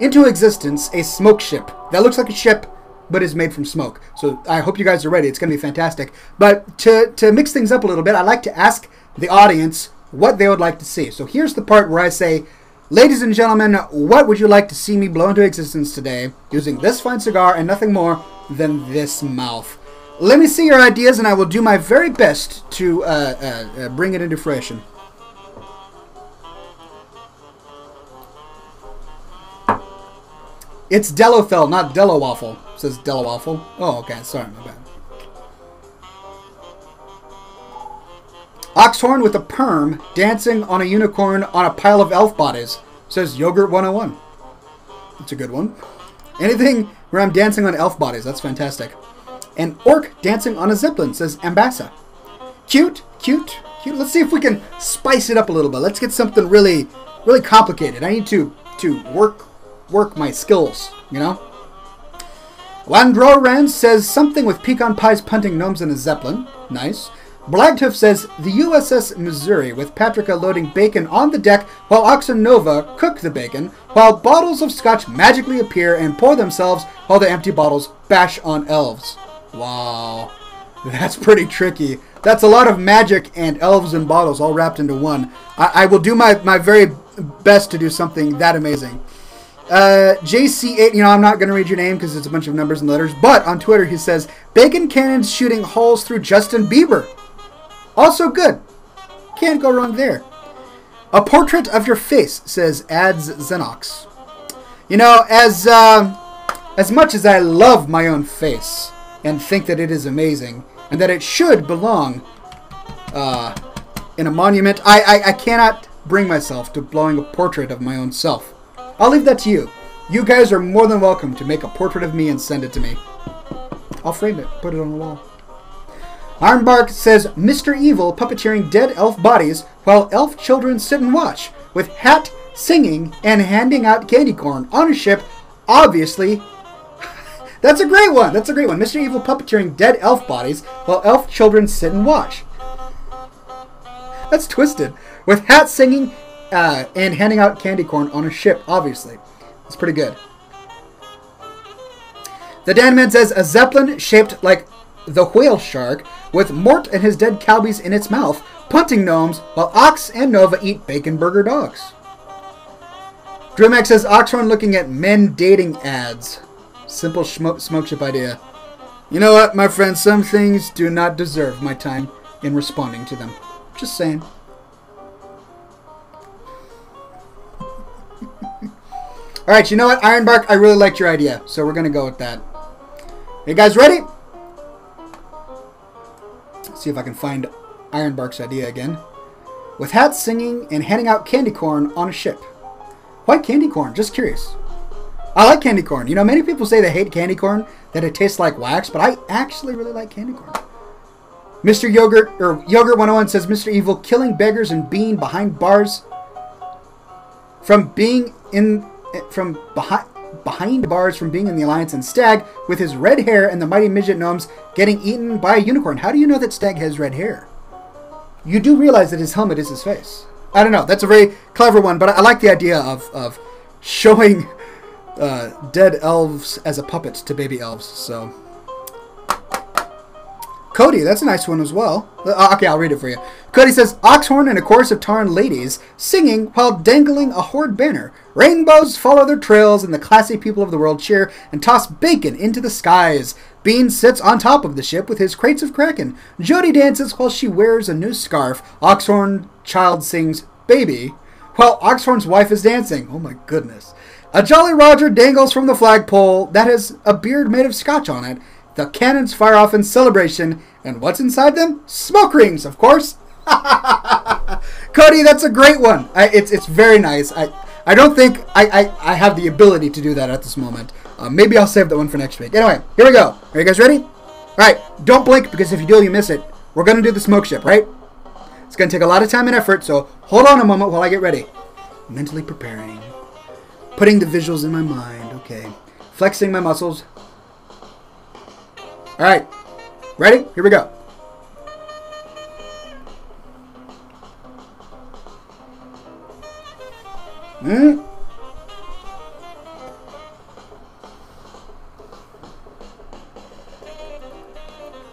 into existence a smoke ship that looks like a ship but is made from smoke. So I hope you guys are ready. It's going to be fantastic. But to mix things up a little bit, I like to ask the audience what they would like to see. So here's the part where I say, ladies and gentlemen, what would you like to see me blow into existence today using this fine cigar and nothing more than this mouth? Let me see your ideas and I will do my very best to bring it into fruition. It's Dellothel, not Dello Waffle. It says Dello Waffle. Oh, okay. Sorry, my bad. Oxhorn with a perm dancing on a unicorn on a pile of elf bodies, says Yogurt 101. That's a good one. Anything where I'm dancing on elf bodies, that's fantastic. An orc dancing on a zeppelin, says Ambassa. Cute, cute, cute. Let's see if we can spice it up a little bit. Let's get something really, really complicated. I need to work my skills, you know? Landroran says something with pecan pies punting gnomes in a zeppelin. Nice. Blagtooth says the USS Missouri with Patrica loading bacon on the deck while Oxen Nova cook the bacon, while bottles of scotch magically appear and pour themselves while the empty bottles bash on elves. Wow. That's pretty tricky. That's a lot of magic and elves and bottles all wrapped into one. I will do my very best to do something that amazing. JC8, I'm not going to read your name because it's a bunch of numbers and letters, but on Twitter he says, bacon cannons shooting holes through Justin Bieber. Also good. Can't go wrong there. A portrait of your face, says Ads Xenox. As much as I love my own face and think that it is amazing and that it should belong in a monument, I cannot bring myself to blowing a portrait of my own self. I'll leave that to you. You guys are more than welcome to make a portrait of me and send it to me. I'll frame it, put it on the wall. Ironbark says, Mr. Evil puppeteering dead elf bodies while elf children sit and watch, with hat singing and handing out candy corn on a ship, obviously. That's a great one. That's a great one. Mr. Evil puppeteering dead elf bodies while elf children sit and watch. That's twisted. With hat singing and handing out candy corn on a ship, obviously. That's pretty good. The Danman says, a zeppelin shaped like the whale shark, with Mort and his dead cowbies in its mouth, punting gnomes, while Ox and Nova eat bacon burger dogs. Drewmax says, Oxhorn looking at men dating ads. Simple smoke ship idea. You know what, my friend? Some things do not deserve my time in responding to them. Just saying. Alright, you know what, Ironbark? I really liked your idea, so we're going to go with that. You guys ready? Let's see if I can find Ironbark's idea again. With hats singing and handing out candy corn on a ship. Why candy corn? Just curious. I like candy corn. Many people say they hate candy corn, that it tastes like wax, but I actually really like candy corn. Mr. Yogurt, or Yogurt 101 says, Mr. Evil killing beggars and being behind bars behind bars from being in the Alliance, and Stag with his red hair and the mighty midget gnomes getting eaten by a unicorn. How do you know that Stag has red hair? You do realize that his helmet is his face. I don't know. That's a very clever one, but I like the idea of showing dead elves as a puppet to baby elves. So Cody, that's a nice one as well. Okay, I'll read it for you. Cody says, Oxhorn and a chorus of Tarn ladies singing while dangling a horde banner. Rainbows follow their trails and the classy people of the world cheer and toss bacon into the skies. Bean sits on top of the ship with his crates of Kraken. Jody dances while she wears a new scarf. Oxhorn child sings Baby while Oxhorn's wife is dancing. Oh my goodness. A Jolly Roger dangles from the flagpole that has a beard made of scotch on it. The cannons fire off in celebration, and what's inside them? Smoke rings, of course. Cody, that's a great one. It's very nice. I don't think I have the ability to do that at this moment. Maybe I'll save that one for next week. Anyway, here we go. Are you guys ready? All right, don't blink because if you do, you miss it. We're going to do the smoke ship, right? It's going to take a lot of time and effort, so hold on a moment while I get ready. Mentally preparing. Putting the visuals in my mind. Okay. Flexing my muscles. All right. Ready? Here we go.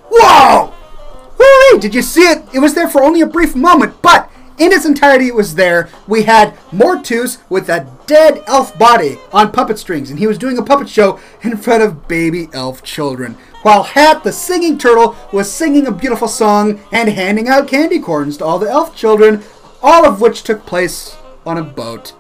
Whoa! Whee! Did you see it? It was there for only a brief moment, but in its entirety it was there. We had Mortus with a dead elf body on puppet strings, and he was doing a puppet show in front of baby elf children. While Hat, the singing turtle, was singing a beautiful song and handing out candy corns to all the elf children, all of which took place on a boat.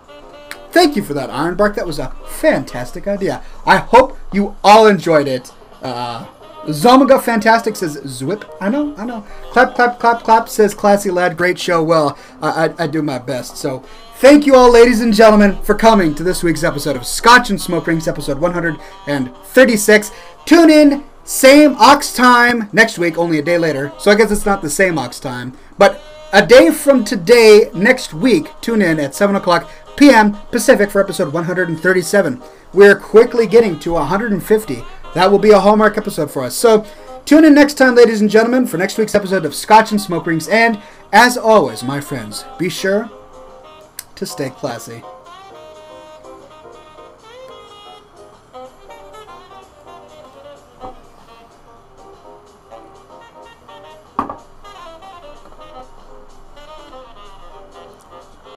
Thank you for that, Ironbark. That was a fantastic idea. I hope you all enjoyed it. Zomaga Fantastic says, Zwip. I know. Clap, clap, clap, clap says, classy lad, great show. Well, I do my best. So, thank you all, ladies and gentlemen, for coming to this week's episode of Scotch and Smoke Rings, episode 136. Tune in, same Ox time next week, only a day later. So I guess it's not the same Ox time. But a day from today, next week, tune in at 7 o'clock p.m. Pacific for episode 137. We're quickly getting to 150. That will be a hallmark episode for us. So tune in next time, ladies and gentlemen, for next week's episode of Scotch and Smoke Rings. And as always, my friends, be sure to stay classy.